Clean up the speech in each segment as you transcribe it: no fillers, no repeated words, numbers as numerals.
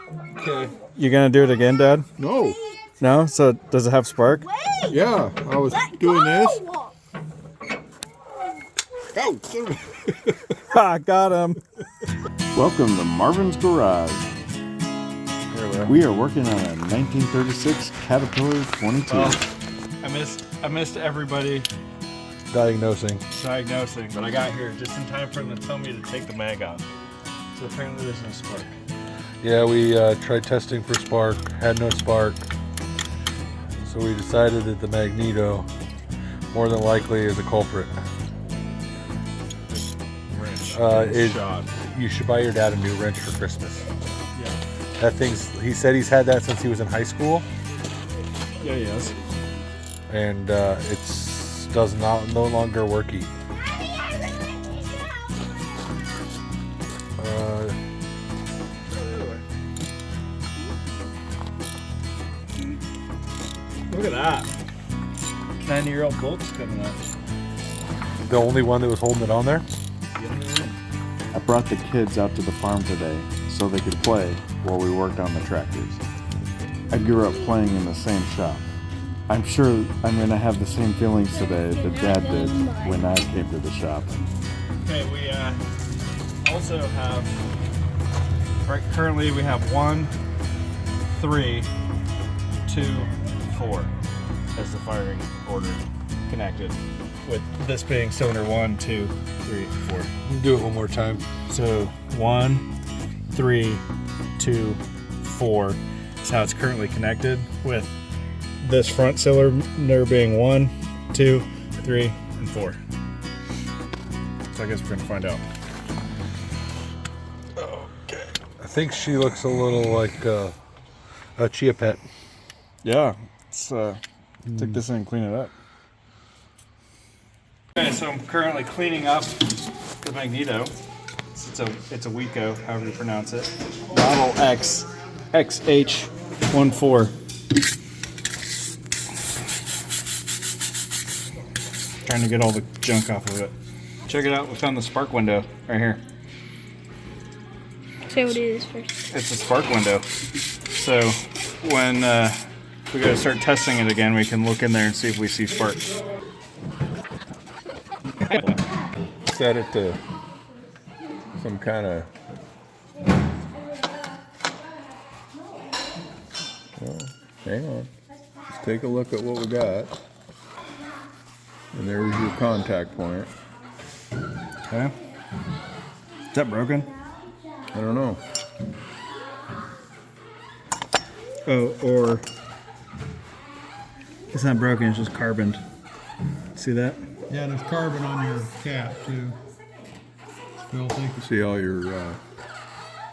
Okay. You gonna do it again, Dad? No. No? So does it have spark? Yeah, I was doing this. Go. Ha! Got him. Welcome to Marvin's Garage. Here we are. We are working on a 1936 Caterpillar 22. I missed everybody Diagnosing. diagnosing, but I got here just in time for them to tell me to take the mag out. So apparently there's no spark. Yeah, we tried testing for spark, had no spark. So we decided that the magneto more than likely is a culprit. You should buy your dad a new wrench for Christmas. Yeah. That he said he's had that since he was in high school. Yeah, he is. And it's no longer worky. Look at that. 90-year-old bolt's coming up. The only one that was holding it on there? I brought the kids out to the farm today so they could play while we worked on the tractors. I grew up playing in the same shop. I'm sure I'm going to have the same feelings today that Dad did when I came to the shop. Okay, we also have, currently we have 1, 3, 2, 4 as the firing order connected, with this being cylinder 1, 2, 3, 4. Do it one more time. So 1, 3, 2, 4 is how it's currently connected, with this front cylinder being 1, 2, 3, and 4. So I guess we're gonna find out. Okay. I think she looks a little like a chia pet. Yeah, let's take this in and clean it up. Okay, so I'm currently cleaning up the magneto. It's a Weco, however you pronounce it. Model X XH14. Trying to get all the junk off of it. Check it out, we found the spark window right here. Say what it is first. It's a spark window. So when we gotta start testing it again, we can look in there and see if we see sparks. Set it to some kind of. Well, hang on. Let's take a look at what we got. And there's your contact point. Okay. Is that broken? I don't know. Oh, or it's not broken, it's just carboned. See that? Yeah, there's carbon on your cap too. It's filthy. See all your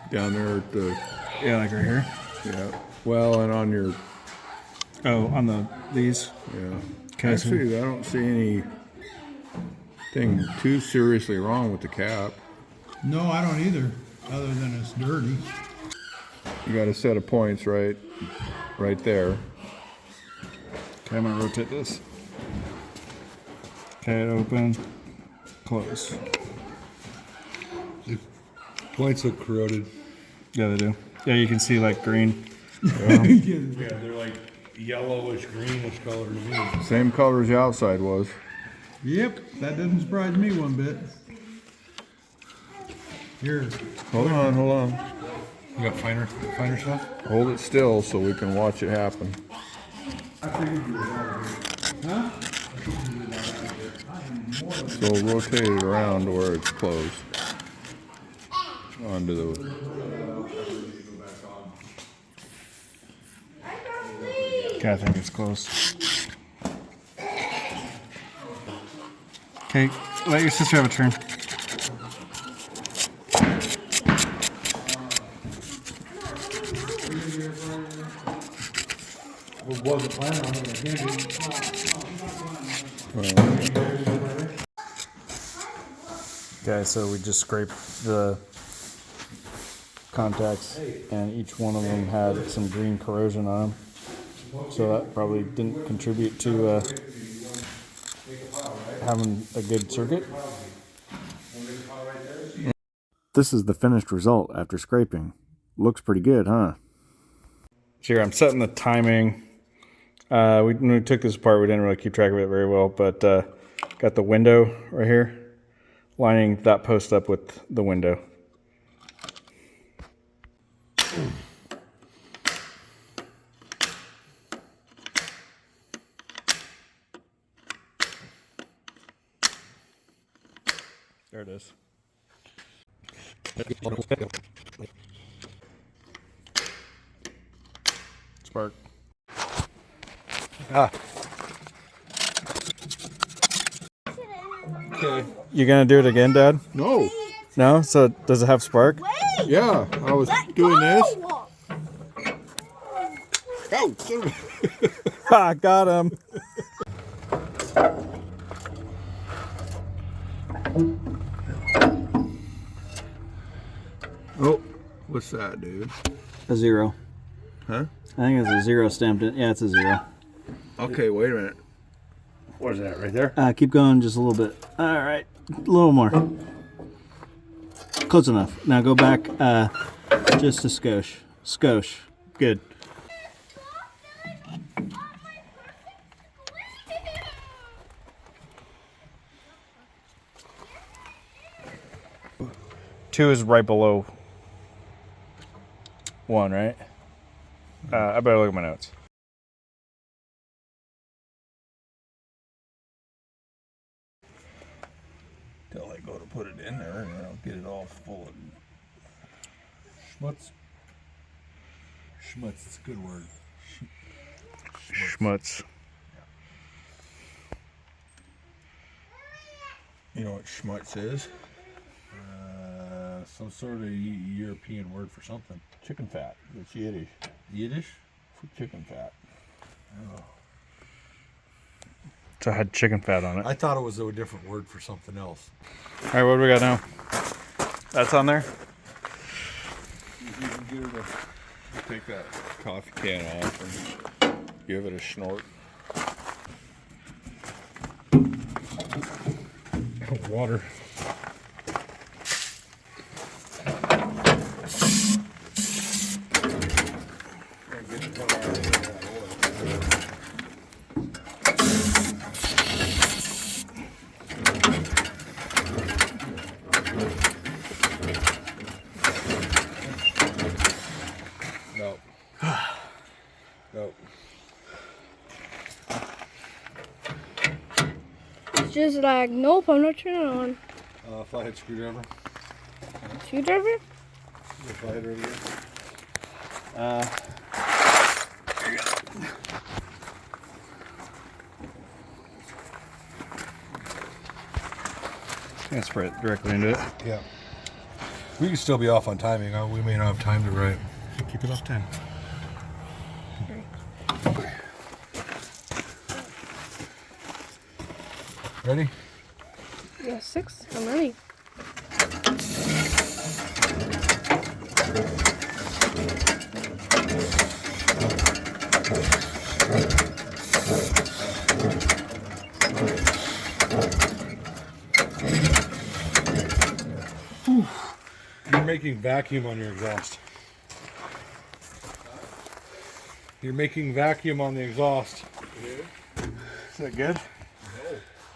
down there at the. Yeah, like right here. Yeah. Well, and on your. Oh, on these. Yeah. Okay, Actually, I don't see anything too seriously wrong with the cap. No, I don't either, other than it's dirty. You got a set of points right there. Okay, I'm gonna rotate this. Okay, open, close. The points look corroded. Yeah, they do. Yeah, you can see like green. Yeah, they're like yellowish greenish color to me. Same color as the outside was. Yep, that doesn't surprise me one bit. Here. Hold on. You got finer stuff? Hold it still so we can watch it happen. Huh? So rotate it around to where it's closed. Onto the. Okay, I think it's close. Okay, let your sister have a turn. Wasn't planning on it, I can't Okay, so we just scraped the contacts, and each one of them had some green corrosion on them. So that probably didn't contribute to having a good circuit. This is the finished result after scraping. Looks pretty good, huh? So here I'm setting the timing. When we took this apart, we didn't really keep track of it very well, but got the window right here, lining that post up with the window. There it is. Spark. Ah. Okay. You gonna do it again, Dad? No. No? So does it have spark? Yeah, I was doing this. Oh, son of a- Ha! Got him. Oh, what's that, dude? A 0. Huh? I think it's a 0 stamped in. Yeah, it's a 0. Okay, wait a minute. Where's that? Right there? Keep going just a little bit. All right. A little more. Close enough. Now go back just a skosh. Skosh. Good. Two is right below 1, right? I better look at my notes. Till I go to put it in there and I'll get it all full of Schmutz. Schmutz, it's a good word. Schmutz. You know what schmutz is? Some sort of European word for something. Chicken fat. It's Yiddish Yiddish? for chicken fat. So I had chicken fat on it. I thought it was a different word for something else. All right, what do we got now? That's on there? You can get her to take that coffee can off and give it a snort. Water. Nope. Nope. It's just like, nope, I'm not turning on. Flathead screwdriver. Screwdriver? The flathead over here. Yeah, spray it directly into it. Yeah. We can still be off on timing. We may not have time to write. Keep it off 10. Ready? Yeah, 6. I'm ready. You're making vacuum on your exhaust. You're making vacuum on the exhaust. Is that good?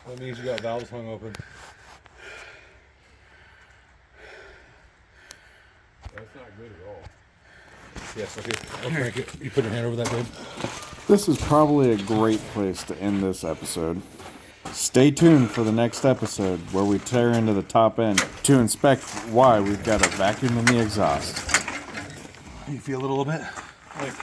That means you got valves hung open. That's not good at all. Yes, okay. I'll crank it. You put your hand over that, babe. This is probably a great place to end this episode. Stay tuned for the next episode where we tear into the top end to inspect why we've got a vacuum in the exhaust. You feel it a little bit? Like